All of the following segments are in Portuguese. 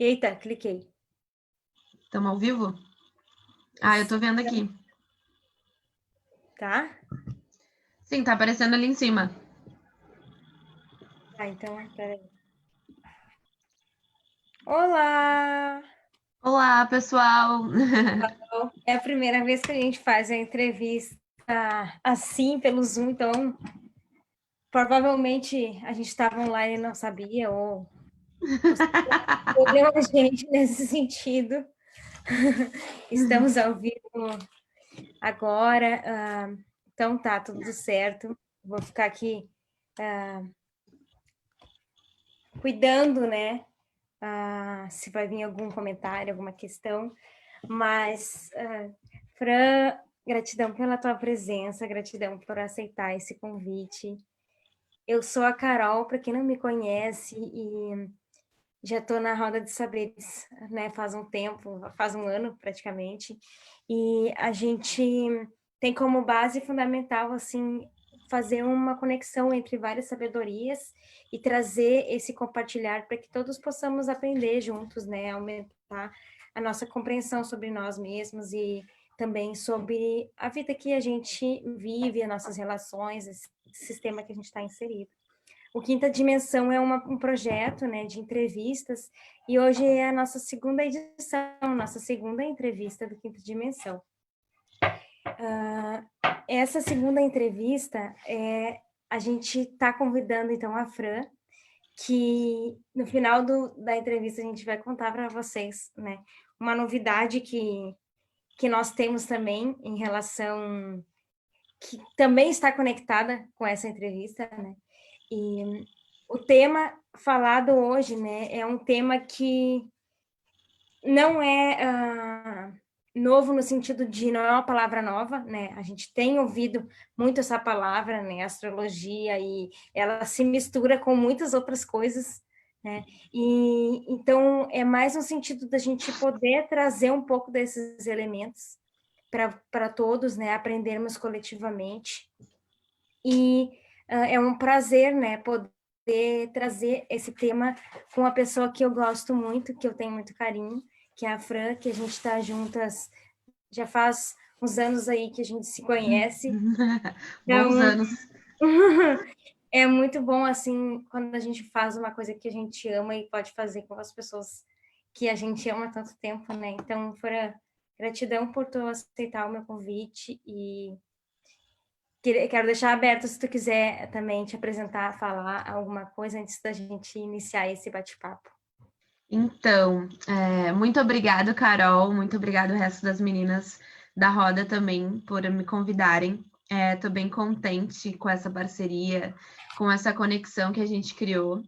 Eita, cliquei. Estamos ao vivo? Ah, eu tô vendo aqui. Tá? Sim, tá aparecendo ali em cima. Ah, então, peraí. Olá! Olá, pessoal! É a primeira vez que a gente faz a entrevista assim pelo Zoom, então provavelmente a gente estava online e não sabia, ou você entendeu a gente nesse sentido. Estamos ao vivo agora, então tá tudo certo. Vou ficar aqui cuidando, né? Se vai vir algum comentário, alguma questão, mas, Fran, gratidão pela tua presença, gratidão por aceitar esse convite. Eu sou a Carol, para quem não me conhece, e já estou na Roda de Saberes, né, faz um tempo, faz um ano praticamente, e a gente tem como base fundamental, assim, fazer uma conexão entre várias sabedorias e trazer esse compartilhar para que todos possamos aprender juntos, né, aumentar a nossa compreensão sobre nós mesmos e também sobre a vida que a gente vive, as nossas relações, esse sistema que a gente está inserido. O Quinta Dimensão é um projeto, né, de entrevistas, e hoje é a nossa segunda edição, nossa segunda entrevista do Quinta Dimensão. Essa segunda entrevista, a gente está convidando, então, a Fran, que no final da entrevista a gente vai contar para vocês, né, uma novidade que nós temos também em relação, que também está conectada com essa entrevista, né, e o tema falado hoje, né, é um tema que não é novo no sentido de não é uma palavra nova, né? A gente tem ouvido muito essa palavra, né, astrologia, e ela se mistura com muitas outras coisas, né? E então é mais no sentido da gente poder trazer um pouco desses elementos para todos, né, aprendermos coletivamente. E é um prazer, né, poder trazer esse tema com uma pessoa que eu gosto muito, que eu tenho muito carinho, que é a Fran, que a gente está juntas já faz uns anos aí que a gente se conhece. Bons Então, anos. é muito bom, assim, quando a gente faz uma coisa que a gente ama e pode fazer com as pessoas que a gente ama há tanto tempo, né? Então, Fran, gratidão por tu aceitar o meu convite e quero deixar aberto se tu quiser também te apresentar, falar alguma coisa antes da gente iniciar esse bate-papo. Então, muito obrigado, Carol. Muito obrigado, o resto das meninas da roda também, por me convidarem. Estou bem contente com essa parceria, com essa conexão que a gente criou.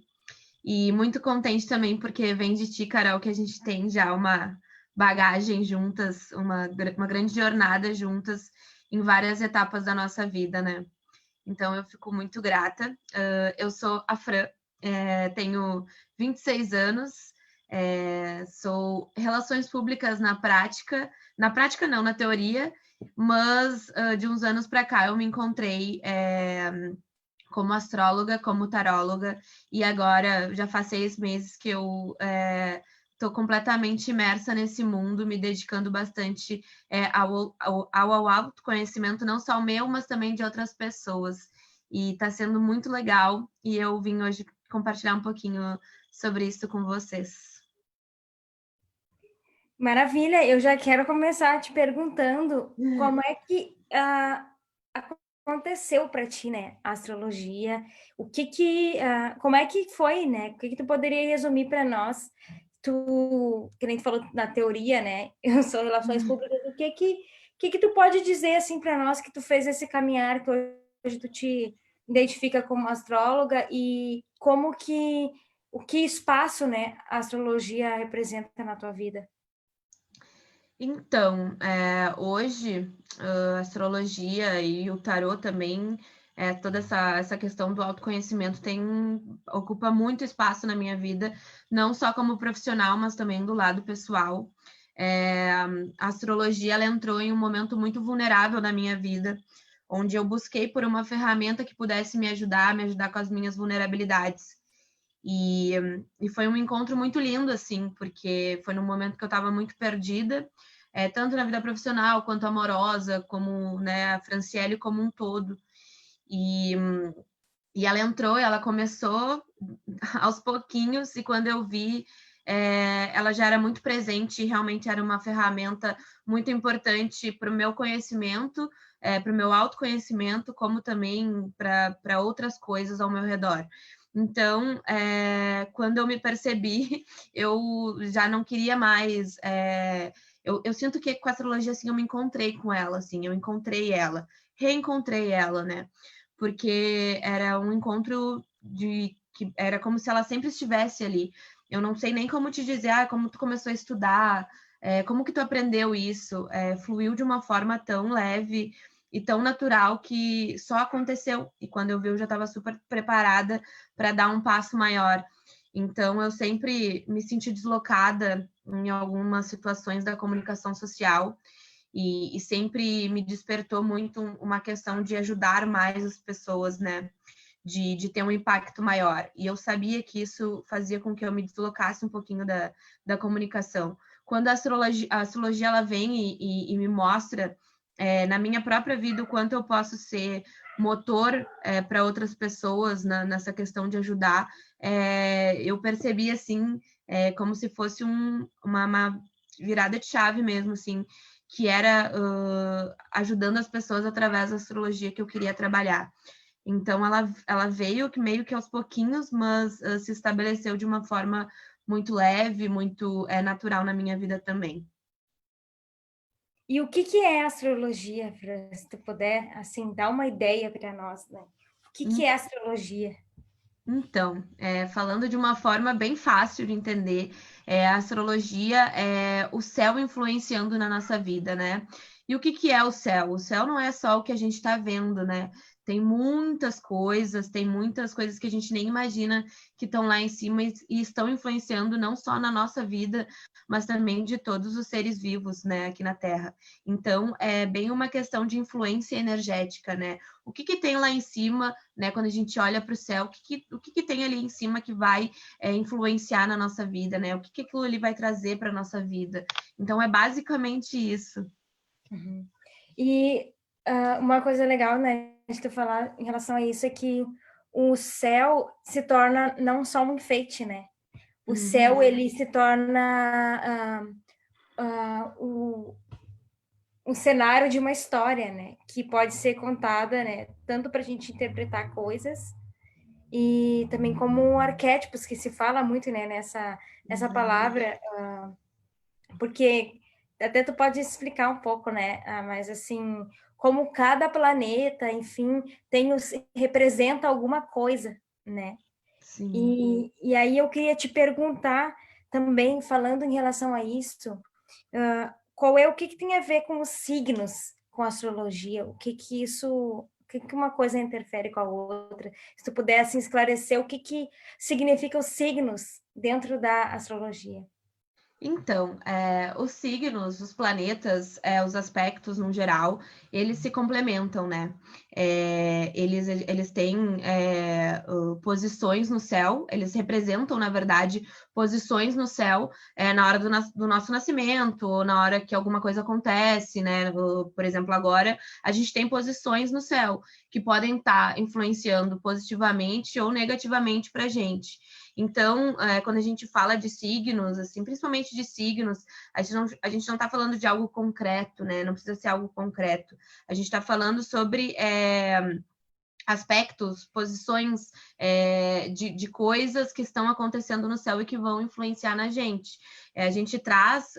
E muito contente também porque vem de ti, Carol, que a gente tem já uma bagagem juntas, uma grande jornada juntas em várias etapas da nossa vida, né? Então eu fico muito grata. Eu sou a Fran, tenho 26 anos, sou relações públicas na prática não, na teoria, mas de uns anos para cá eu me encontrei como astróloga, como taróloga, e agora já faz 6 meses que eu estou completamente imersa nesse mundo, me dedicando bastante ao autoconhecimento, não só meu, mas também de outras pessoas. E está sendo muito legal, e eu vim hoje compartilhar um pouquinho sobre isso com vocês. Maravilha, eu já quero começar te perguntando como é que aconteceu para ti, né, a astrologia, como é que foi, né, o que tu poderia resumir para nós, que nem tu falou na teoria, né, eu sou relações públicas, o que tu pode dizer, assim, para nós, que tu fez esse caminhar, que hoje tu te identifica como astróloga, e o que espaço, né, a astrologia representa na tua vida? Então, hoje, a astrologia e o tarô também, toda essa questão do autoconhecimento ocupa muito espaço na minha vida, não só como profissional, mas também do lado pessoal. A astrologia, ela entrou em um momento muito vulnerável na minha vida, onde eu busquei por uma ferramenta que pudesse me ajudar com as minhas vulnerabilidades. E foi um encontro muito lindo, assim, porque foi num momento que eu estava muito perdida, tanto na vida profissional quanto amorosa, como, né, a Franciele como um todo. E, e ela entrou, ela começou aos pouquinhos, e quando eu vi, ela já era muito presente, realmente era uma ferramenta muito importante para o meu conhecimento, para o meu autoconhecimento, como também para outras coisas ao meu redor. Então, quando eu me percebi, eu já não queria mais. Eu sinto que com a astrologia, assim, eu me encontrei com ela, assim, eu encontrei ela, reencontrei ela, né? Porque era um encontro de que era como se ela sempre estivesse ali. Eu não sei nem como te dizer, como tu começou a estudar, como que tu aprendeu isso, fluiu de uma forma tão leve e tão natural que só aconteceu. E quando eu vi, eu já estava super preparada para dar um passo maior. Então, eu sempre me senti deslocada em algumas situações da comunicação social e sempre me despertou muito uma questão de ajudar mais as pessoas, né? De ter um impacto maior. E eu sabia que isso fazia com que eu me deslocasse um pouquinho da comunicação. Quando a astrologia ela vem e me mostra na minha própria vida o quanto eu posso ser motor para outras pessoas nessa questão de ajudar, eu percebi assim, como se fosse uma virada de chave mesmo, assim, que era ajudando as pessoas através da astrologia que eu queria trabalhar. Então, ela veio que meio que aos pouquinhos, mas se estabeleceu de uma forma muito leve, muito natural na minha vida também. E o que é astrologia, Fran? Se tu puder, assim, dar uma ideia para nós, né? O que é astrologia? Então, falando de uma forma bem fácil de entender, a astrologia é o céu influenciando na nossa vida, né? E o que é o céu? O céu não é só o que a gente está vendo, né? Tem muitas coisas que a gente nem imagina que estão lá em cima e estão influenciando não só na nossa vida, mas também de todos os seres vivos, né, aqui na Terra. Então, é bem uma questão de influência energética, né? O que tem lá em cima, né? Quando a gente olha para o céu, o que tem ali em cima que vai influenciar na nossa vida, né? O que aquilo ali vai trazer para a nossa vida. Então, é basicamente isso. Uhum. E uma coisa legal, né, de tu falar em relação a isso é que o céu se torna não só um enfeite, né? O céu, ele se torna um cenário de uma história, né? Que pode ser contada, né? Tanto para a gente interpretar coisas e também como arquétipos, que se fala muito, né? Nessa palavra, porque até tu pode explicar um pouco, né? Mas assim, como cada planeta, enfim, representa alguma coisa, né? Sim. E aí eu queria te perguntar também, falando em relação a isso, o que tem a ver com os signos, com a astrologia? O que uma coisa interfere com a outra? Se tu pudesse esclarecer o que significam os signos dentro da astrologia. Então, os signos, os planetas, os aspectos no geral, eles se complementam, né? Eles têm posições no céu, eles representam, na verdade, posições no céu na hora do nosso nascimento, ou na hora que alguma coisa acontece, né? Por exemplo, agora a gente tem posições no céu que podem estar influenciando positivamente ou negativamente para a gente. Então, quando a gente fala de signos, assim, principalmente de signos, a gente não está falando de algo concreto, né? Não precisa ser algo concreto. A gente está falando sobre aspectos, posições de coisas que estão acontecendo no céu e que vão influenciar na gente. A gente traz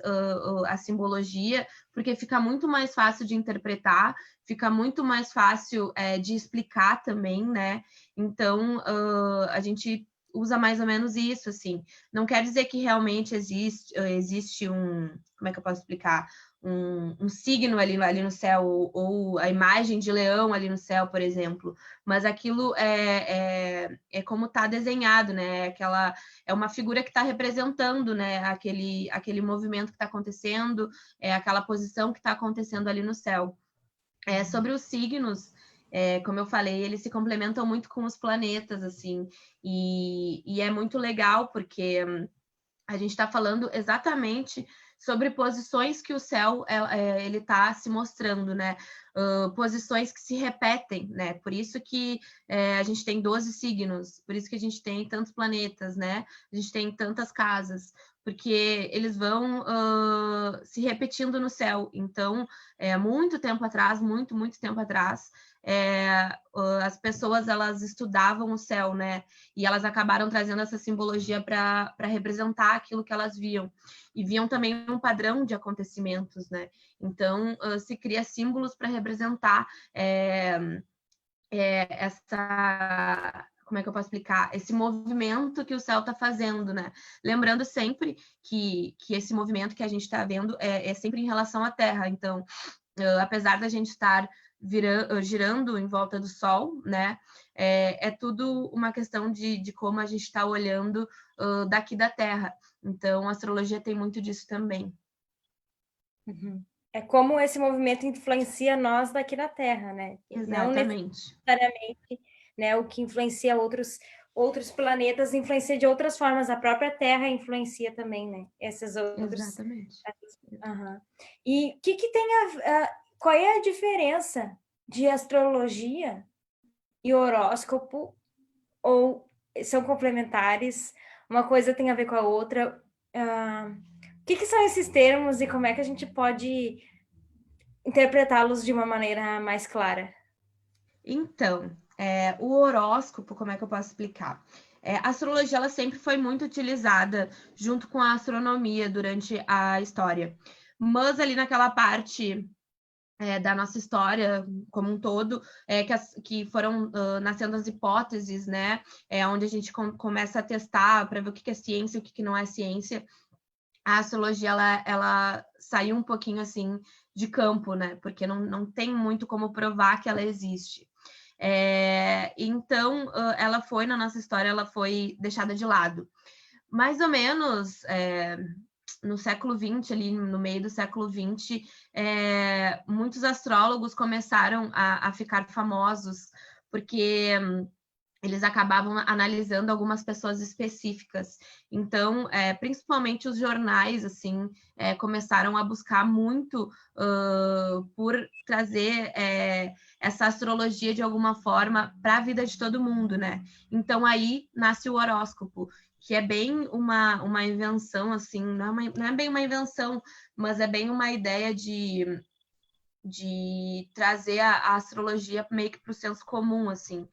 a simbologia porque fica muito mais fácil de interpretar, fica muito mais fácil de explicar também, né? Então, a gente usa mais ou menos isso, assim. Não quer dizer que realmente existe como é que eu posso explicar? Um signo ali no céu, ou a imagem de leão ali no céu, por exemplo. Mas aquilo é como está desenhado, né? É uma figura que está representando, né? Aquele movimento que está acontecendo, aquela posição que está acontecendo ali no céu. Sobre os signos, Como eu falei, eles se complementam muito com os planetas, assim, e é muito legal, porque a gente está falando exatamente sobre posições que o céu ele está se mostrando, né? Posições que se repetem, né? Por isso que a gente tem 12 signos, por isso que a gente tem tantos planetas, né? A gente tem tantas casas, porque eles vão se repetindo no céu. Então, muito tempo atrás, muito tempo atrás, as pessoas elas estudavam o céu, né? E elas acabaram trazendo essa simbologia para representar aquilo que elas viam. E viam também um padrão de acontecimentos, né? Então, se cria símbolos para representar essa... Como é que eu posso explicar? Esse movimento que o céu está fazendo, né? Lembrando sempre que esse movimento que a gente está vendo é sempre em relação à Terra. Então, apesar da gente estar girando em volta do Sol, né? É tudo uma questão de como a gente está olhando daqui da Terra. Então, a astrologia tem muito disso também. Uhum. É como esse movimento influencia nós daqui da Terra, né? Não Exatamente. necessariamente, né, o que influencia outros planetas influencia de outras formas. A própria Terra influencia também, né? Esses outros. Exatamente. Uhum. E o que tem qual é a diferença de astrologia e horóscopo, ou são complementares? Uma coisa tem a ver com a outra? O que são esses termos e como é que a gente pode interpretá-los de uma maneira mais clara? Então, o horóscopo, como é que eu posso explicar? A astrologia ela sempre foi muito utilizada junto com a astronomia durante a história. Mas ali naquela parte da nossa história como um todo, que foram nascendo as hipóteses, né? Onde a gente começa a testar para ver o que é ciência e o que não é ciência. A astrologia ela saiu um pouquinho assim de campo, né? Porque não tem muito como provar que ela existe. Então, ela foi, na nossa história, ela foi deixada de lado. Mais ou menos no século XX, ali no meio do século XX, muitos astrólogos começaram a ficar famosos, porque eles acabavam analisando algumas pessoas específicas. Então, principalmente os jornais, assim, começaram a buscar muito por trazer essa astrologia de alguma forma para a vida de todo mundo, né? Então, aí nasce o horóscopo, que é bem uma invenção, assim, não é bem uma invenção, mas é bem uma ideia de trazer a astrologia meio que para o senso comum, assim.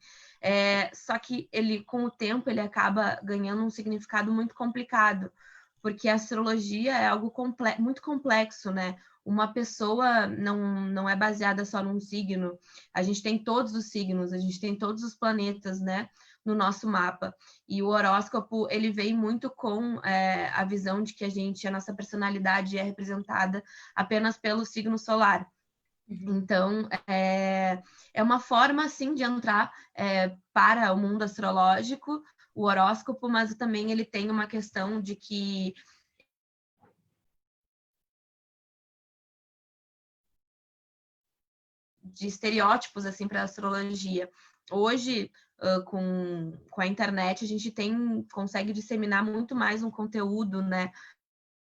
Só que ele, com o tempo, ele acaba ganhando um significado muito complicado, porque a astrologia é algo muito complexo, né? Uma pessoa não é baseada só num signo. A gente tem todos os signos, a gente tem todos os planetas, né? No nosso mapa. E o horóscopo, ele vem muito com a visão de que a nossa personalidade é representada apenas pelo signo solar. Então, é uma forma, assim, de entrar para o mundo astrológico, o horóscopo, mas também ele tem uma questão de estereótipos, assim, para a astrologia. Hoje, com a internet, a gente consegue disseminar muito mais um conteúdo, né,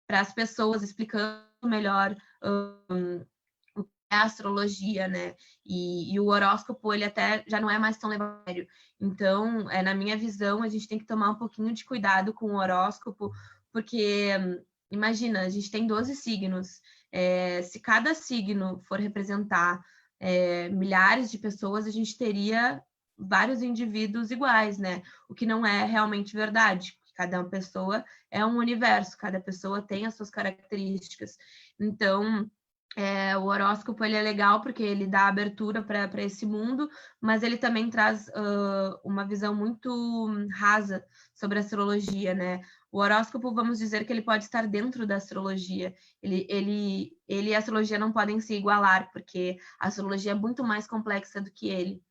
para as pessoas, explicando melhor a astrologia, né? E o horóscopo, ele até já não é mais tão levado a sério. Então, na minha visão, a gente tem que tomar um pouquinho de cuidado com o horóscopo, porque, imagina, a gente tem 12 signos. Se cada signo for representar milhares de pessoas, a gente teria vários indivíduos iguais, né? O que não é realmente verdade. Cada pessoa é um universo, cada pessoa tem as suas características. Então, o horóscopo ele é legal porque ele dá abertura para esse mundo, mas ele também traz uma visão muito rasa sobre a astrologia, né? O horóscopo, vamos dizer que ele pode estar dentro da astrologia. Ele e a astrologia não podem se igualar, porque a astrologia é muito mais complexa do que ele.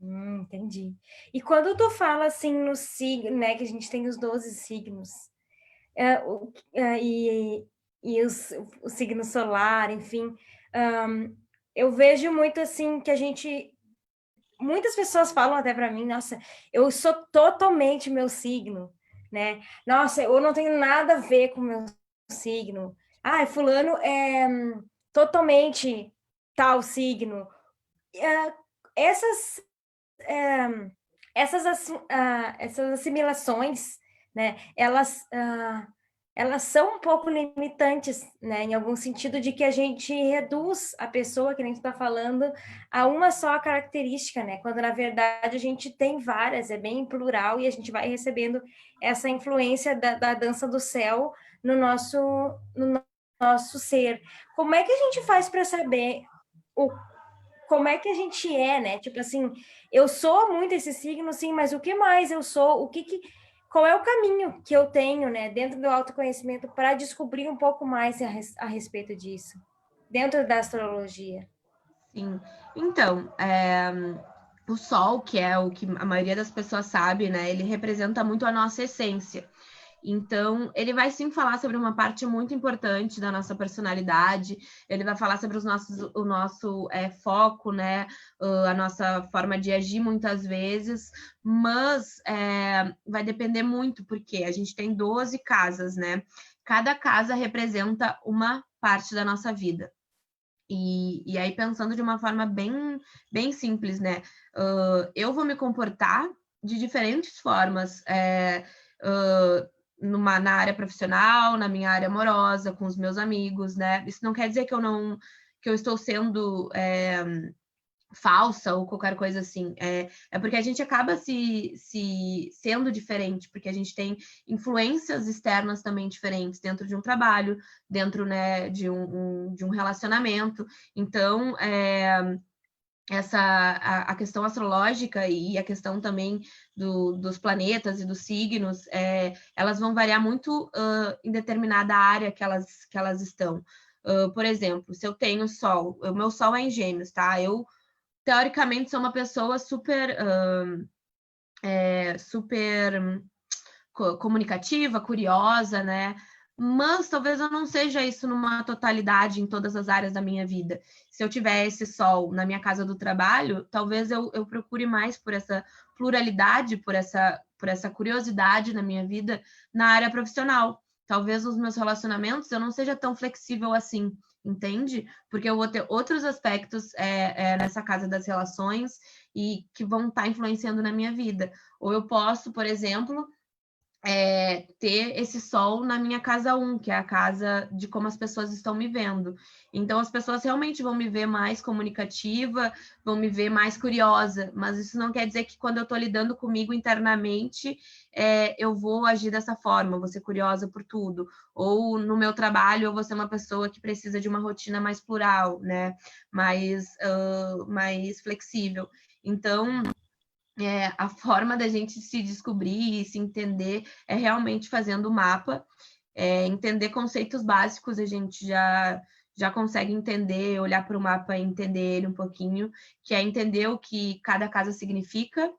Entendi. E quando tu fala assim no signo, né, que a gente tem os 12 signos, e o signo solar, enfim, eu vejo muito assim que a gente... Muitas pessoas falam até para mim, nossa, eu sou totalmente meu signo, né? Nossa, eu não tenho nada a ver com o meu signo. Ah, fulano é totalmente tal signo. Essas essas assimilações, né, elas são um pouco limitantes, né, em algum sentido de que a gente reduz a pessoa, que nem tu está falando, a uma só característica, né, quando na verdade a gente tem várias, é bem plural, e a gente vai recebendo essa influência da dança do céu no nosso ser. Como é que a gente faz para saber o como é que a gente é, né? Tipo assim, eu sou muito esse signo, sim, mas o que mais eu sou? Qual é o caminho que eu tenho, né, dentro do autoconhecimento para descobrir um pouco mais a respeito disso, dentro da astrologia? Sim. Então, o Sol, que é o que a maioria das pessoas sabe, né? Ele representa muito a nossa essência. Então, ele vai sim falar sobre uma parte muito importante da nossa personalidade, ele vai falar sobre o nosso foco, né? A nossa forma de agir muitas vezes, mas vai depender muito, porque a gente tem 12 casas, né? Cada casa representa uma parte da nossa vida. E aí, pensando de uma forma bem simples, né? Eu vou me comportar de diferentes formas, na área profissional, na minha área amorosa, com os meus amigos, né? Isso não quer dizer que eu estou sendo falsa ou qualquer coisa assim. É porque a gente acaba se sendo diferente, porque a gente tem influências externas também diferentes dentro de um trabalho, dentro, né, de um relacionamento. Então, a questão astrológica e a questão também dos planetas e dos signos, elas vão variar muito em determinada área que elas estão. Por exemplo, se eu tenho Sol, o meu Sol é em Gêmeos, tá? Eu teoricamente sou uma pessoa super comunicativa, curiosa, né? Mas talvez eu não seja isso numa totalidade em todas as áreas da minha vida. Se eu tiver esse sol na minha casa do trabalho, talvez eu procure mais por essa pluralidade, por essa curiosidade na minha vida na área profissional. Talvez nos meus relacionamentos eu não seja tão flexível assim, entende? Porque eu vou ter outros aspectos nessa casa das relações e que vão estar influenciando na minha vida. Ou eu posso, por exemplo, ter esse sol na minha casa 1, que é a casa de como as pessoas estão me vendo. Então, as pessoas realmente vão me ver mais comunicativa, vão me ver mais curiosa, mas isso não quer dizer que quando eu estou lidando comigo internamente, eu vou agir dessa forma, vou ser curiosa por tudo. Ou no meu trabalho, eu vou ser uma pessoa que precisa de uma rotina mais plural, né? Mais flexível. Então, a forma da gente se descobrir e se entender é realmente fazendo o mapa, entender conceitos básicos, a gente já consegue entender, olhar para o mapa e entender ele um pouquinho, que é entender o que cada casa significa,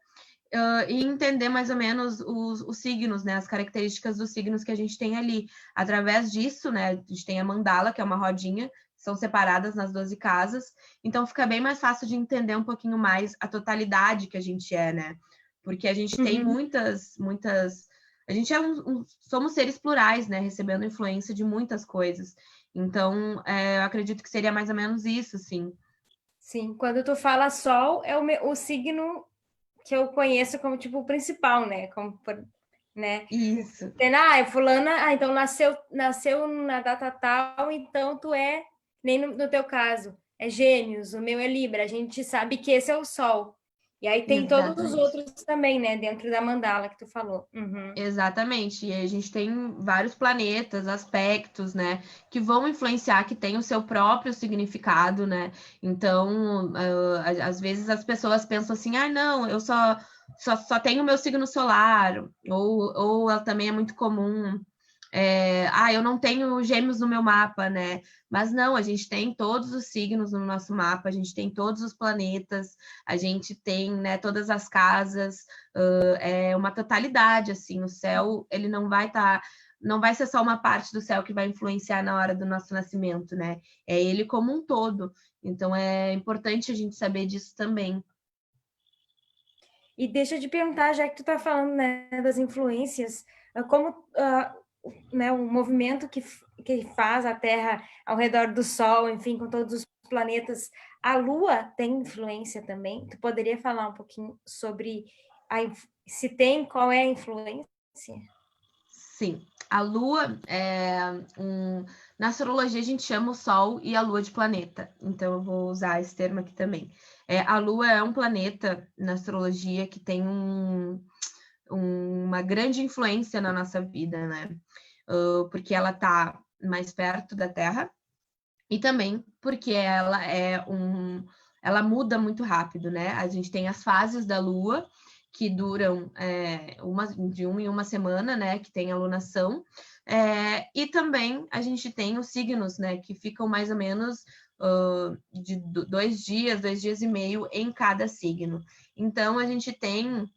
e entender mais ou menos os signos, né, as características dos signos que a gente tem ali. Através disso, né, a gente tem a mandala, que é uma rodinha, são separadas nas 12 casas, então fica bem mais fácil de entender um pouquinho mais a totalidade que a gente é, né? Porque a gente tem muitas. A gente somos seres plurais, né? Recebendo influência de muitas coisas. Então, eu acredito que seria mais ou menos isso, assim. Sim, quando tu fala sol, é o signo que eu conheço como tipo o principal, né? Né? Isso. É fulana, então nasceu na data tal, então tu é, nem no teu caso, é Gêmeos, o meu é Libra, a gente sabe que esse é o Sol. E aí tem todos os Exatamente. outros também, né, dentro da mandala que tu falou. Exatamente, e a gente tem vários planetas, aspectos, né, que vão influenciar, que tem o seu próprio significado, né? Então, às vezes as pessoas pensam assim, não, eu só tenho o meu signo solar, ou também é muito comum Eu não tenho gêmeos no meu mapa, né? Mas não, a gente tem todos os signos no nosso mapa, a gente tem todos os planetas, a gente tem, né, todas as casas, é uma totalidade, assim, o céu, ele não vai ser só uma parte do céu que vai influenciar na hora do nosso nascimento, né? É ele como um todo. Então, é importante a gente saber disso também. E deixa eu te perguntar, já que tu está falando, né, das influências, como né, o movimento que faz a Terra ao redor do Sol, enfim, com todos os planetas, a Lua tem influência também? Tu poderia falar um pouquinho sobre se tem, qual é a influência? Sim, a Lua na astrologia a gente chama o Sol e a Lua de planeta, então eu vou usar esse termo aqui também. A Lua é um planeta na astrologia que tem uma grande influência na nossa vida, né? Porque ela está mais perto da Terra e também porque ela muda muito rápido, né? A gente tem as fases da Lua que duram de uma em uma semana, né? Que tem a lunação. E também a gente tem os signos, né? Que ficam mais ou menos de 2 dias e meio em cada signo. Então a gente tem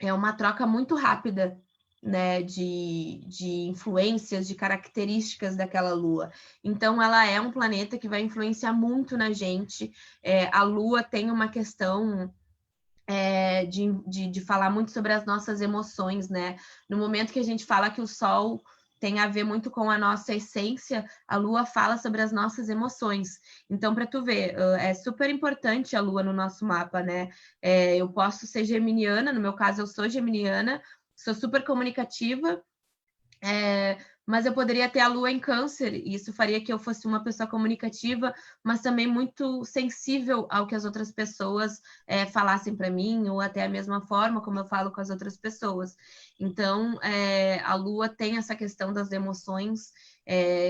uma troca muito rápida, né, de influências, de características daquela lua. Então, ela é um planeta que vai influenciar muito na gente. A lua tem uma questão de falar muito sobre as nossas emoções, né? No momento que a gente fala que o sol tem a ver muito com a nossa essência, a lua fala sobre as nossas emoções. Então, para tu ver, é super importante a lua no nosso mapa, né? Eu posso ser geminiana, no meu caso, eu sou geminiana, sou super comunicativa, mas eu poderia ter a lua em câncer, e isso faria que eu fosse uma pessoa comunicativa, mas também muito sensível ao que as outras pessoas falassem para mim, ou até a mesma forma como eu falo com as outras pessoas. Então, a lua tem essa questão das emoções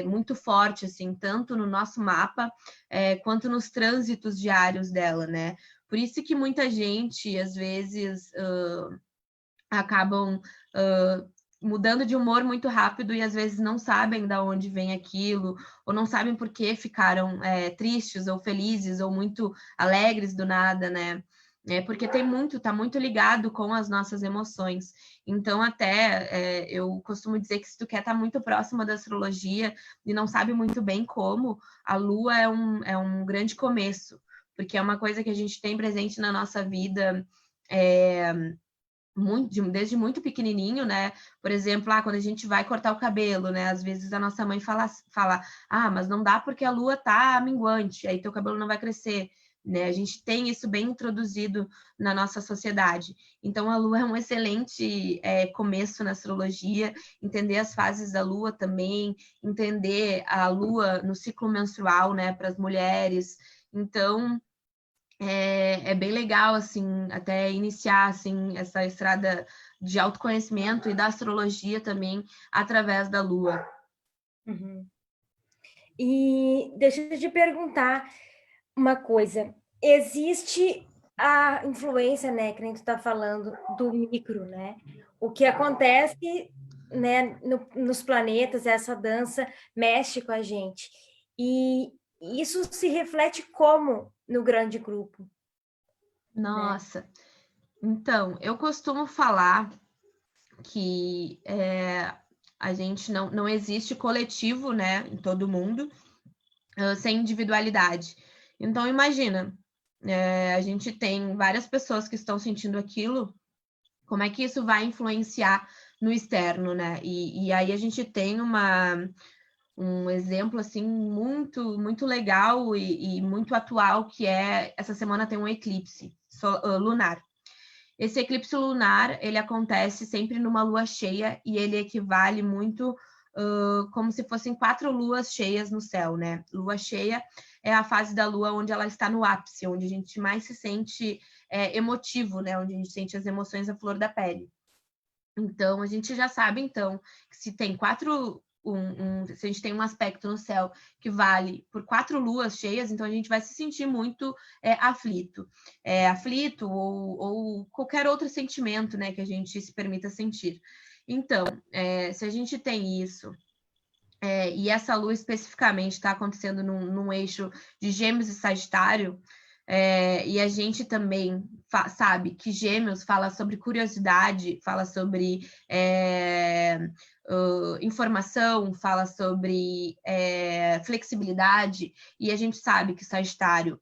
muito forte, assim, tanto no nosso mapa, quanto nos trânsitos diários dela, né? Por isso que muita gente, às vezes, acabam mudando de humor muito rápido e às vezes não sabem de onde vem aquilo, ou não sabem por que ficaram tristes ou felizes ou muito alegres do nada, né? Porque tá muito ligado com as nossas emoções. Então, até eu costumo dizer que se tu quer estar muito próxima da astrologia e não sabe muito bem como, a Lua é um grande começo, porque é uma coisa que a gente tem presente na nossa vida desde muito pequenininho, né? Por exemplo, quando a gente vai cortar o cabelo, né? Às vezes a nossa mãe fala, mas não dá porque a lua tá minguante, aí teu cabelo não vai crescer, né? A gente tem isso bem introduzido na nossa sociedade. Então, a lua é um excelente começo na astrologia, entender as fases da lua também, entender a lua no ciclo menstrual, né? Para as mulheres. Então, é bem legal, assim, até iniciar, assim, essa estrada de autoconhecimento e da astrologia também através da Lua. Uhum. E deixa eu te perguntar uma coisa. Existe a influência, né, que nem tu tá falando, do micro, né? O que acontece, né, nos planetas, essa dança mexe com a gente. E isso se reflete como no grande grupo, né? Nossa, então, eu costumo falar que a gente não existe coletivo, né, em todo mundo, sem individualidade. Então, imagina, a gente tem várias pessoas que estão sentindo aquilo, como é que isso vai influenciar no externo, né? E aí a gente tem um exemplo assim muito muito legal e muito atual, que essa semana tem um eclipse lunar. Esse eclipse lunar, ele acontece sempre numa lua cheia e ele equivale muito como se fossem 4 luas cheias no céu, né? Lua cheia é a fase da lua onde ela está no ápice, onde a gente mais se sente emotivo, né? Onde a gente sente as emoções à flor da pele. Então, a gente já sabe, então, que se tem se a gente tem um aspecto no céu que vale por 4 luas cheias, então a gente vai se sentir muito aflito. Aflito ou qualquer outro sentimento, né, que a gente se permita sentir. Então, se a gente tem isso, e essa lua especificamente está acontecendo num eixo de Gêmeos e Sagitário, e a gente também sabe que Gêmeos fala sobre curiosidade, fala sobre informação, fala sobre flexibilidade, e a gente sabe que Sagitário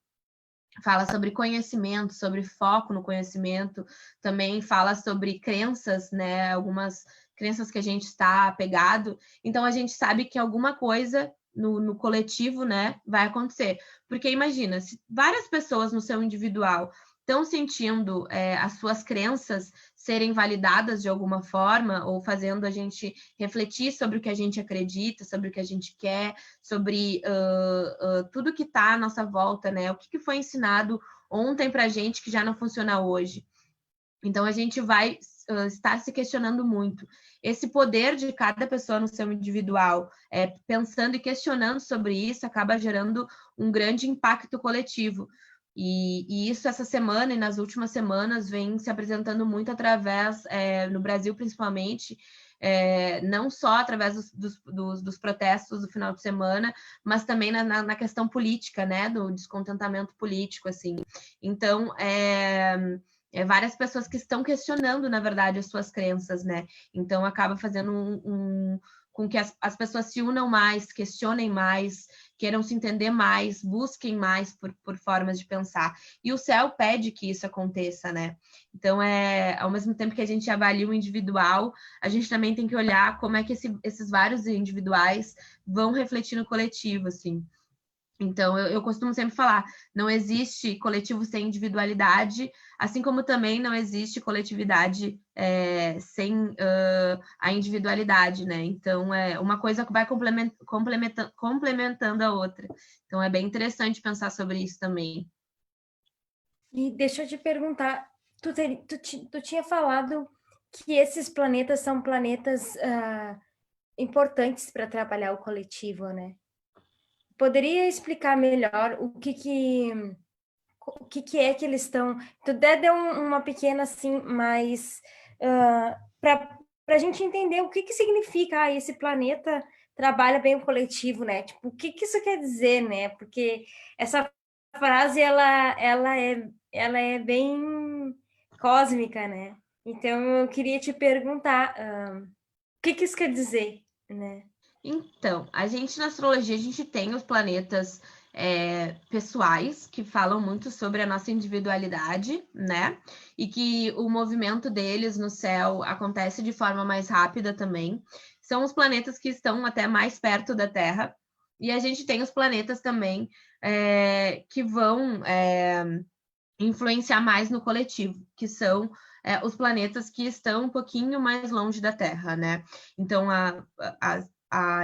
fala sobre conhecimento, sobre foco no conhecimento, também fala sobre crenças, né? Algumas crenças que a gente está apegado. Então, a gente sabe que alguma coisa no coletivo, né, vai acontecer. Porque imagina, se várias pessoas no seu individual estão sentindo as suas crenças serem validadas de alguma forma, ou fazendo a gente refletir sobre o que a gente acredita, sobre o que a gente quer, sobre tudo que está à nossa volta, né? O que foi ensinado ontem para a gente que já não funciona hoje. Então, a gente vai estar se questionando muito. Esse poder de cada pessoa no seu individual, pensando e questionando sobre isso, acaba gerando um grande impacto coletivo. E isso, essa semana e nas últimas semanas, vem se apresentando muito através, no Brasil principalmente, não só através dos protestos do final de semana, mas também na questão política, né, do descontentamento político, assim. Então, várias pessoas que estão questionando, na verdade, as suas crenças, né? Então, acaba fazendo com que as pessoas se unam mais, questionem mais, queiram se entender mais, busquem mais por formas de pensar. E o céu pede que isso aconteça, né? Então, ao mesmo tempo que a gente avalia o individual, a gente também tem que olhar como é que esses vários individuais vão refletir no coletivo, assim. Então, eu costumo sempre falar, não existe coletivo sem individualidade, assim como também não existe coletividade sem a individualidade, né? Então, uma coisa que vai complementando a outra. Então, é bem interessante pensar sobre isso também. E deixa eu te perguntar, tu tinha falado que esses planetas são planetas importantes para trabalhar o coletivo, né? Poderia explicar melhor o que é que eles estão... Tu até deu uma pequena, assim, mas para a gente entender o que significa esse planeta trabalha bem o coletivo, né? Tipo, o que isso quer dizer, né? Porque essa frase, ela é bem cósmica, né? Então, eu queria te perguntar, o que isso quer dizer, né? Então, a gente na astrologia, a gente tem os planetas pessoais que falam muito sobre a nossa individualidade, né? E que o movimento deles no céu acontece de forma mais rápida também. São os planetas que estão até mais perto da Terra. E a gente tem os planetas também que vão influenciar mais no coletivo, que são os planetas que estão um pouquinho mais longe da Terra, né? Então,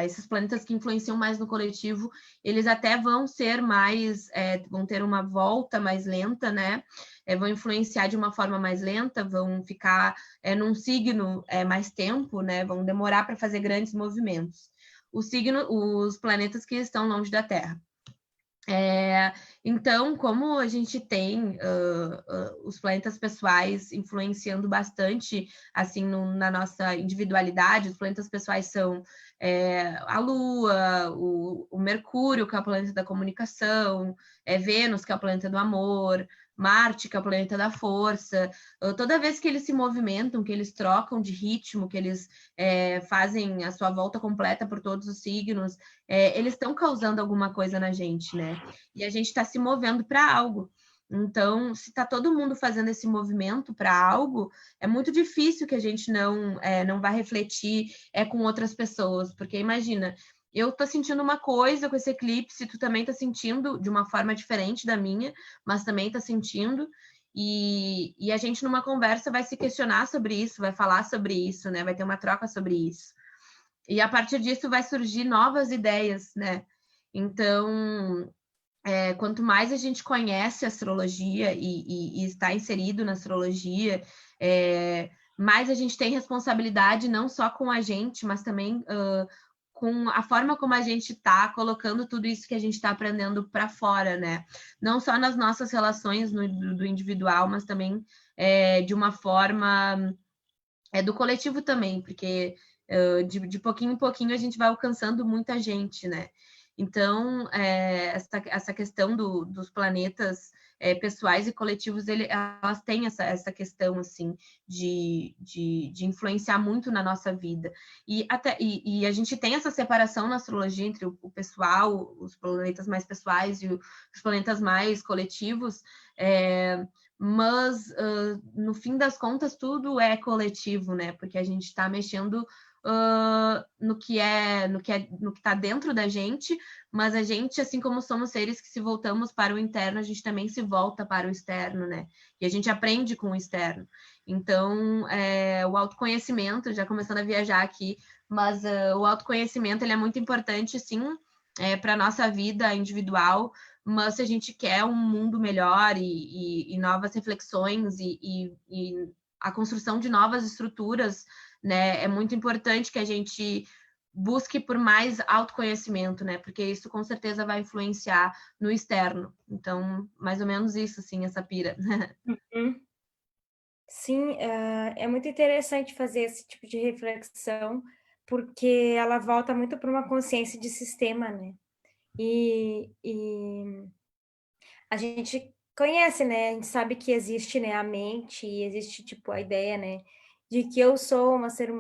esses planetas que influenciam mais no coletivo, eles até vão ser mais, vão ter uma volta mais lenta, né? Vão influenciar de uma forma mais lenta, vão ficar num signo mais tempo, né? Vão demorar para fazer grandes movimentos. Os planetas que estão longe da Terra. Então, como a gente tem os planetas pessoais influenciando bastante assim na nossa individualidade, os planetas pessoais são a Lua, o Mercúrio, que é o planeta da comunicação, Vênus, que é o planeta do amor, Marte, que é o planeta da força. Toda vez que eles se movimentam, que eles trocam de ritmo, que eles fazem a sua volta completa por todos os signos, eles estão causando alguma coisa na gente, né? E a gente está se movendo para algo. Então, se está todo mundo fazendo esse movimento para algo, é muito difícil que a gente não vá refletir com outras pessoas, porque imagina, eu estou sentindo uma coisa com esse eclipse, tu também está sentindo de uma forma diferente da minha, mas também está sentindo, e a gente numa conversa vai se questionar sobre isso, vai falar sobre isso, né? Vai ter uma troca sobre isso. E a partir disso vai surgir novas ideias, né? Então, quanto mais a gente conhece a astrologia e está inserido na astrologia, mais a gente tem responsabilidade não só com a gente, mas também com a forma como a gente está colocando tudo isso que a gente está aprendendo para fora, né? Não só nas nossas relações do individual, mas também de uma forma é do coletivo também, porque de pouquinho em pouquinho a gente vai alcançando muita gente, né? Então, essa questão dos planetas pessoais e coletivos, elas têm essa questão, assim, de influenciar muito na nossa vida. E a gente tem essa separação na astrologia entre o pessoal, os planetas mais pessoais e os planetas mais coletivos, mas no fim das contas tudo é coletivo, né? Porque a gente está mexendo no que está dentro da gente, mas a gente, assim como somos seres que se voltamos para o interno, a gente também se volta para o externo, né? E a gente aprende com o externo. Então, o autoconhecimento, já começando a viajar aqui, mas o autoconhecimento ele é muito importante, sim, para a nossa vida individual, mas se a gente quer um mundo melhor e novas reflexões e a construção de novas estruturas, né, é muito importante que a gente busque por mais autoconhecimento, né, porque isso com certeza vai influenciar no externo. Então, mais ou menos isso, assim, essa pira. Uhum. Sim, é muito interessante fazer esse tipo de reflexão, porque ela volta muito para uma consciência de sistema, né? E a gente conhece, né? A gente sabe que existe, né, a mente e existe tipo a ideia, né, de que eu sou uma ser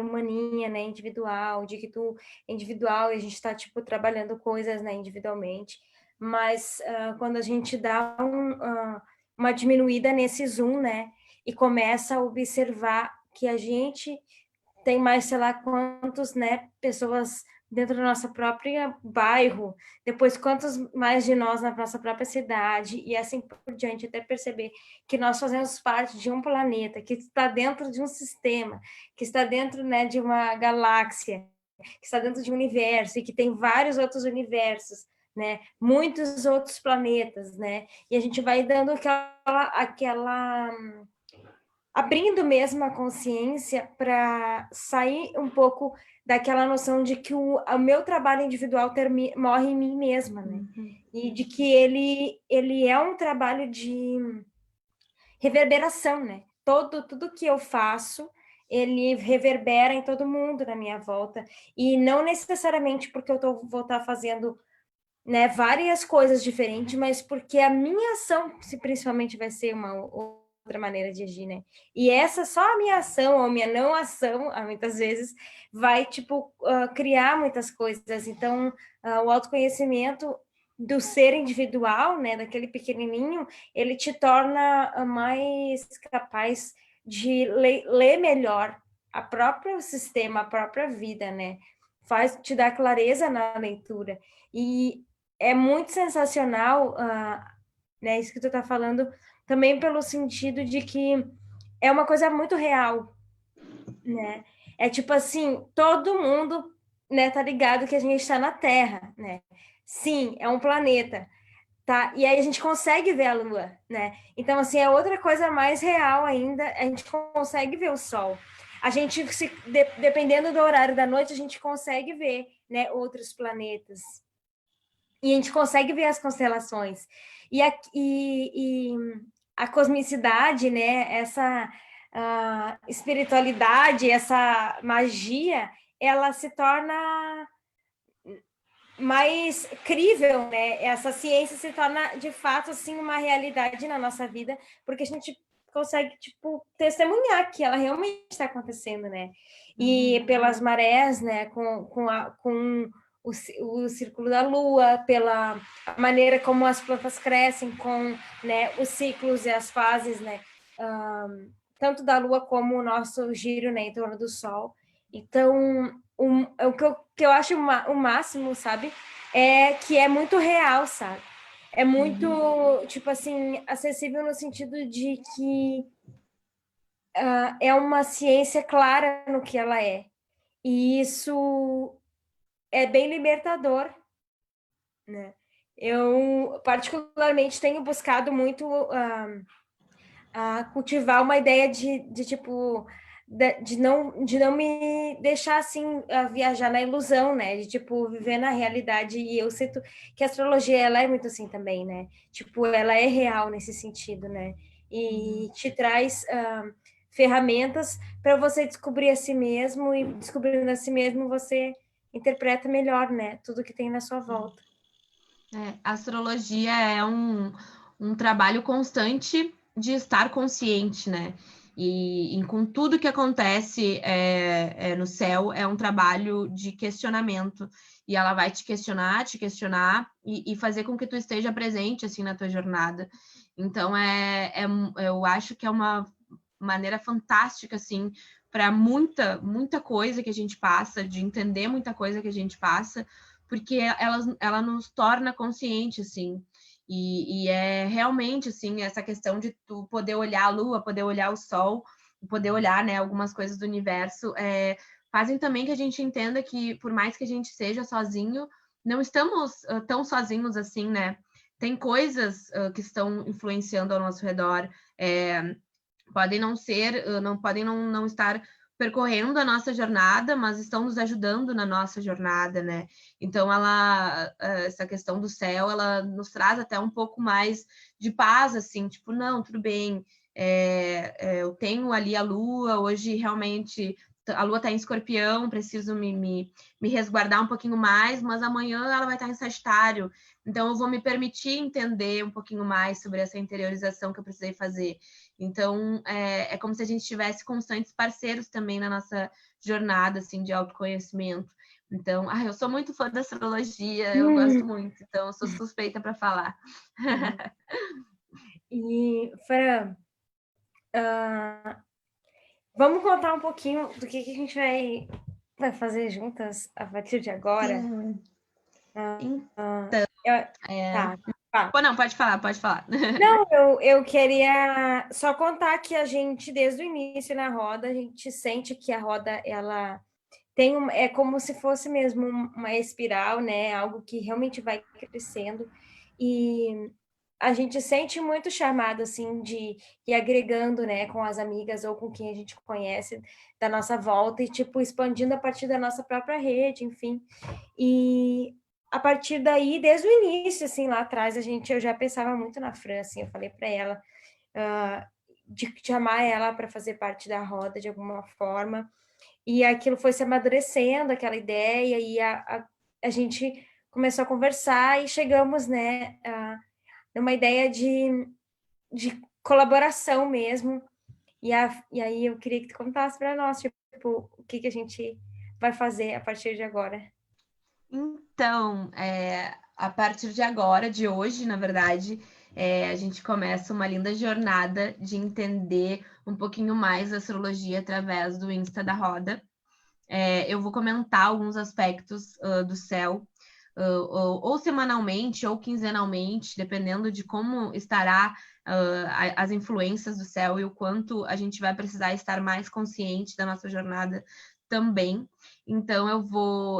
humaninha, né, individual, de que tu é individual e a gente está tipo trabalhando coisas, né, individualmente. Mas quando a gente dá uma diminuída nesse zoom, né, e começa a observar que a gente tem mais, sei lá, quantos, né, pessoas dentro do nosso próprio bairro, depois quantos mais de nós na nossa própria cidade, e assim por diante, até perceber que nós fazemos parte de um planeta, que está dentro de um sistema, que está dentro, né, de uma galáxia, que está dentro de um universo, e que tem vários outros universos, né, muitos outros planetas, né, e a gente vai dando aquela abrindo mesmo a consciência para sair um pouco daquela noção de que o meu trabalho individual morre em mim mesma, né? Uhum. E de que ele é um trabalho de reverberação, né? Tudo que eu faço, ele reverbera em todo mundo na minha volta, e não necessariamente porque vou estar fazendo, né, várias coisas diferentes, mas porque a minha ação, se principalmente, vai ser uma outra maneira de agir, né? E essa só a minha ação ou minha não ação, muitas vezes, vai, tipo, criar muitas coisas. Então, o autoconhecimento do ser individual, né, daquele pequenininho, ele te torna mais capaz de ler melhor a próprio sistema, a própria vida, né? Faz te dar clareza na leitura. E é muito sensacional, né, isso que tu tá falando, também pelo sentido de que é uma coisa muito real, né? É tipo assim, todo mundo, né, tá ligado que a gente está na Terra, né? Sim, é um planeta, tá? E aí a gente consegue ver a Lua, né? Então, assim, é outra coisa mais real ainda, a gente consegue ver o Sol. A gente, dependendo do horário da noite, a gente consegue ver, né, outros planetas. E a gente consegue ver as constelações. E a cosmicidade, né? Essa espiritualidade, essa magia, ela se torna mais crível, né? Essa ciência se torna, de fato, assim, uma realidade na nossa vida, porque a gente consegue, tipo, testemunhar que ela realmente está acontecendo, né? E pelas marés, né? Com o círculo da Lua, pela maneira como as plantas crescem, com, né, os ciclos e as fases, né? Tanto da Lua como o nosso giro, né, em torno do Sol. Então, o que eu acho o máximo, sabe? É que é muito real, sabe? É muito, tipo assim, acessível no sentido de que é uma ciência clara no que ela é. E isso é bem libertador, né? Eu, particularmente, tenho buscado muito a cultivar uma ideia de tipo de não me deixar assim viajar na ilusão, né? De tipo viver na realidade. E eu sinto que a astrologia ela é muito assim também, né? Tipo, ela é real nesse sentido, né? E te traz ferramentas para você descobrir a si mesmo, e descobrindo a si mesmo você interpreta melhor, né, tudo que tem na sua volta. A astrologia é um trabalho constante de estar consciente, né? E com tudo que acontece no céu, é um trabalho de questionamento. E ela vai te questionar e fazer com que tu esteja presente, assim, na tua jornada. Então, eu acho que é uma maneira fantástica, assim, para muita coisa que a gente passa, de entender muita coisa que a gente passa, porque ela nos torna consciente, assim, e é realmente, assim, essa questão de tu poder olhar a lua, poder olhar o sol, poder olhar, né, algumas coisas do universo, fazem também que a gente entenda que, por mais que a gente seja sozinho, não estamos tão sozinhos assim, né? Tem coisas que estão influenciando ao nosso redor, podem não ser, podem não estar percorrendo a nossa jornada, mas estão nos ajudando na nossa jornada, né? Então, essa questão do céu, ela nos traz até um pouco mais de paz, assim, tipo, não, tudo bem, eu tenho ali a lua, hoje realmente a lua está em escorpião, preciso me resguardar um pouquinho mais, mas amanhã ela vai estar em Sagitário, então eu vou me permitir entender um pouquinho mais sobre essa interiorização que eu precisei fazer. Então, é como se a gente tivesse constantes parceiros também na nossa jornada, assim, de autoconhecimento. Então, eu sou muito fã da astrologia, eu gosto muito, então eu sou suspeita para falar. E, Fran, vamos contar um pouquinho do que a gente vai fazer juntas a partir de agora? Sim. Tá. Pô, não, pode falar. Não, eu queria só contar que a gente, desde o início na roda, a gente sente que a roda, ela tem é como se fosse mesmo uma espiral, né? Algo que realmente vai crescendo. E a gente sente muito chamado, assim, de ir agregando, né, com as amigas ou com quem a gente conhece da nossa volta e, tipo, expandindo a partir da nossa própria rede, enfim. E a partir daí, desde o início, assim, lá atrás, eu já pensava muito na Fran, assim, eu falei para ela de chamar ela para fazer parte da roda de alguma forma, e aquilo foi se amadurecendo, aquela ideia, e a gente começou a conversar e chegamos, né, numa ideia de colaboração mesmo, e aí eu queria que tu contasse para nós, tipo, o que a gente vai fazer a partir de agora. Então, a partir de agora, de hoje, na verdade, a gente começa uma linda jornada de entender um pouquinho mais a astrologia através do Insta da Roda. Eu vou comentar alguns aspectos do céu, ou semanalmente ou quinzenalmente, dependendo de como estará as influências do céu e o quanto a gente vai precisar estar mais consciente da nossa jornada também. Então,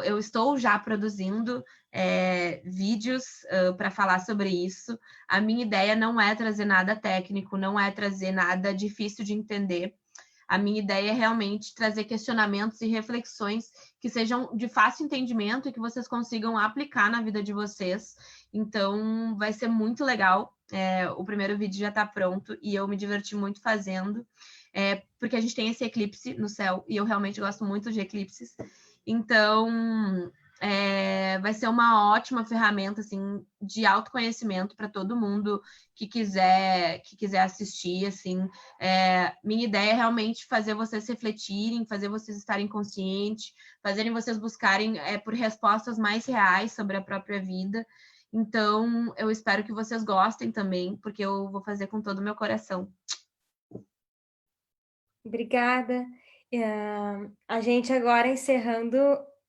eu estou já produzindo vídeos para falar sobre isso. A minha ideia não é trazer nada técnico, não é trazer nada difícil de entender. A minha ideia é realmente trazer questionamentos e reflexões que sejam de fácil entendimento e que vocês consigam aplicar na vida de vocês. Então, vai ser muito legal. O primeiro vídeo já está pronto e eu me diverti muito fazendo, porque a gente tem esse eclipse no céu e eu realmente gosto muito de eclipses. Então, vai ser uma ótima ferramenta assim de autoconhecimento para todo mundo que quiser assistir. Assim, minha ideia é realmente fazer vocês refletirem, fazer vocês estarem conscientes, fazerem vocês buscarem por respostas mais reais sobre a própria vida. Então, eu espero que vocês gostem também, porque eu vou fazer com todo o meu coração. Obrigada. A gente agora encerrando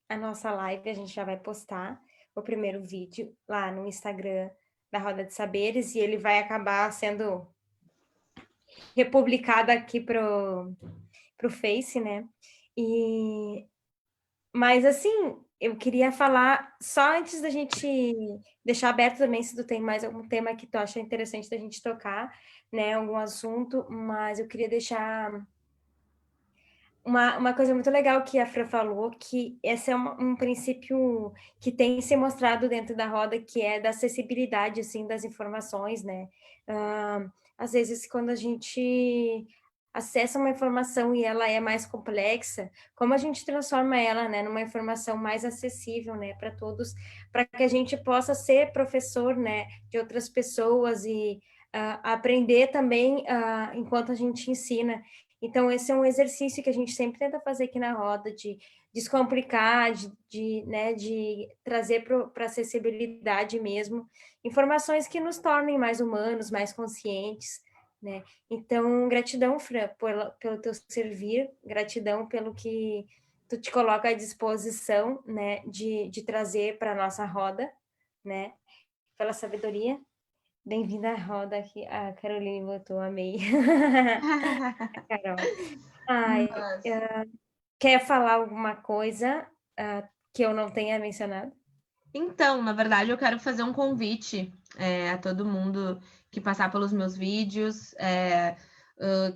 a nossa live, a gente já vai postar o primeiro vídeo lá no Instagram da Roda de Saberes e ele vai acabar sendo republicado aqui pro Face, né? Mas assim, eu queria falar só antes da gente deixar aberto também se tu tem mais algum tema que tu acha interessante da gente tocar, né? Algum assunto, mas eu queria deixar uma coisa muito legal que a Fran falou, que esse é um princípio que tem se mostrado dentro da roda, que é da acessibilidade, assim, das informações, né? Às vezes, quando a gente acessa uma informação e ela é mais complexa, como a gente transforma ela, né, numa informação mais acessível, né, para todos, para que a gente possa ser professor, né, de outras pessoas e aprender também enquanto a gente ensina. Então, esse é um exercício que a gente sempre tenta fazer aqui na roda, de descomplicar, né, de trazer para acessibilidade mesmo, informações que nos tornem mais humanos, mais conscientes, né? Então, gratidão, Fran, pelo teu servir, gratidão pelo que tu te coloca à disposição, né, de trazer para a nossa roda, né, pela sabedoria. Bem-vinda à roda aqui, a Caroline botou, amei. Carol. Ai, Nossa. quer falar alguma coisa que eu não tenha mencionado? Então, na verdade, eu quero fazer um convite a todo mundo que passar pelos meus vídeos,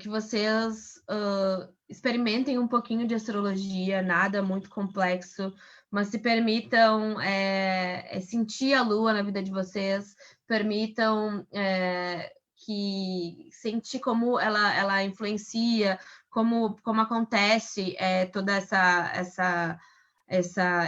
que vocês experimentem um pouquinho de astrologia, nada muito complexo, mas se permitam sentir a lua na vida de vocês, permitam que sentir como ela influencia, como acontece toda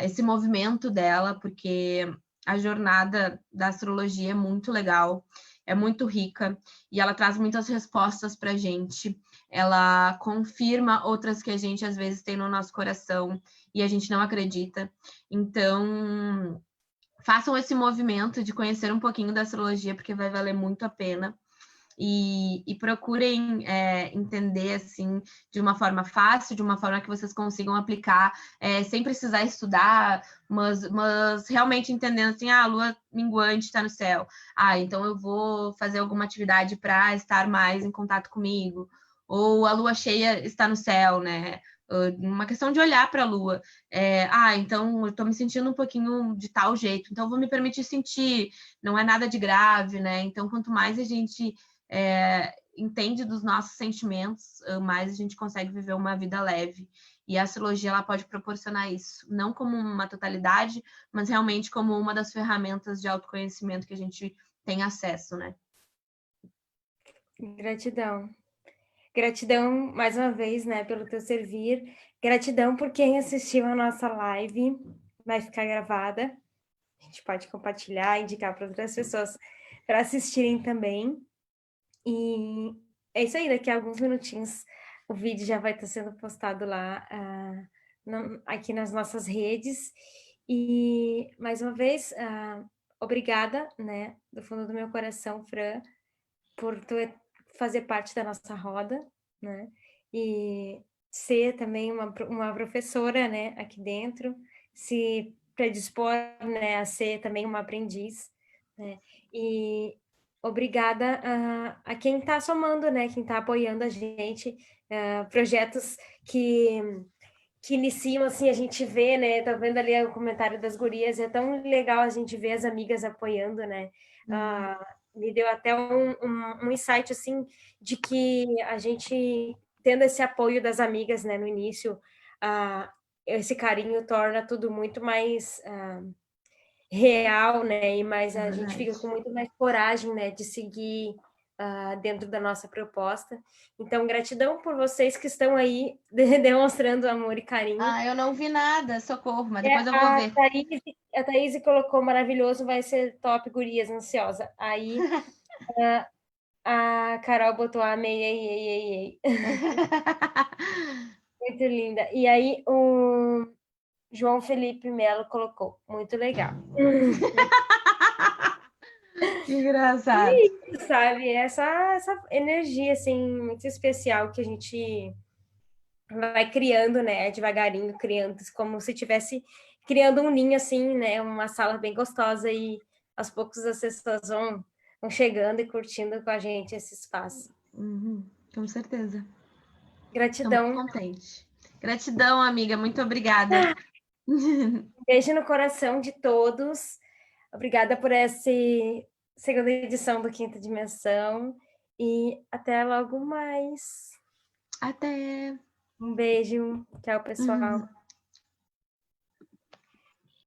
esse movimento dela, porque a jornada da astrologia é muito legal, é muito rica e ela traz muitas respostas para a gente. Ela confirma outras que a gente às vezes tem no nosso coração e a gente não acredita. Então, façam esse movimento de conhecer um pouquinho da astrologia, porque vai valer muito a pena. E procurem entender assim de uma forma fácil, de uma forma que vocês consigam aplicar sem precisar estudar, mas realmente entendendo assim, a lua minguante está no céu. Então eu vou fazer alguma atividade para estar mais em contato comigo. Ou a lua cheia está no céu, né? Uma questão de olhar para a lua. Então eu estou me sentindo um pouquinho de tal jeito, então eu vou me permitir sentir, não é nada de grave, né? Então, quanto mais a gente entende dos nossos sentimentos, mais a gente consegue viver uma vida leve. E a astrologia ela pode proporcionar isso, não como uma totalidade, mas realmente como uma das ferramentas de autoconhecimento que a gente tem acesso, né? Gratidão. Gratidão, mais uma vez, né, pelo teu servir. Gratidão por quem assistiu a nossa live. Vai ficar gravada. A gente pode compartilhar, indicar para outras pessoas para assistirem também. E é isso aí, daqui a alguns minutinhos o vídeo já vai estar sendo postado lá aqui nas nossas redes. E, mais uma vez, obrigada, né, do fundo do meu coração, Fran, por tu fazer parte da nossa roda, né, e ser também uma professora, né, aqui dentro, se predispor, né, a ser também uma aprendiz, né, e obrigada a quem está somando, né, quem está apoiando a gente, projetos que iniciam, assim, a gente vê, né, tá vendo ali o comentário das gurias, é tão legal a gente ver as amigas apoiando, né, me deu até um insight, assim, de que a gente, tendo esse apoio das amigas, né, no início, esse carinho torna tudo muito mais real, né, e mais a gente fica com muito mais coragem, né, de seguir dentro da nossa proposta. Então, gratidão por vocês que estão aí demonstrando amor e carinho. Eu não vi nada, socorro, mas depois eu vou ver. A Thaís colocou maravilhoso, vai ser top, gurias, ansiosa. Aí a Carol botou amei, ei, ei, ei, ei. Muito linda. E aí o João Felipe Melo colocou, muito legal. Que engraçado. Sabe, essa energia, assim, muito especial que a gente vai criando, né, devagarinho, criando, como se tivesse criando um ninho, assim, né, uma sala bem gostosa e aos poucos as pessoas vão chegando e curtindo com a gente esse espaço. Com certeza. Estou muito Gratidão. contente. Gratidão, amiga, muito obrigada. Beijo no coração de todos. Obrigada por essa segunda edição do Quinta Dimensão e até logo mais. Até. Um beijo. Tchau, pessoal.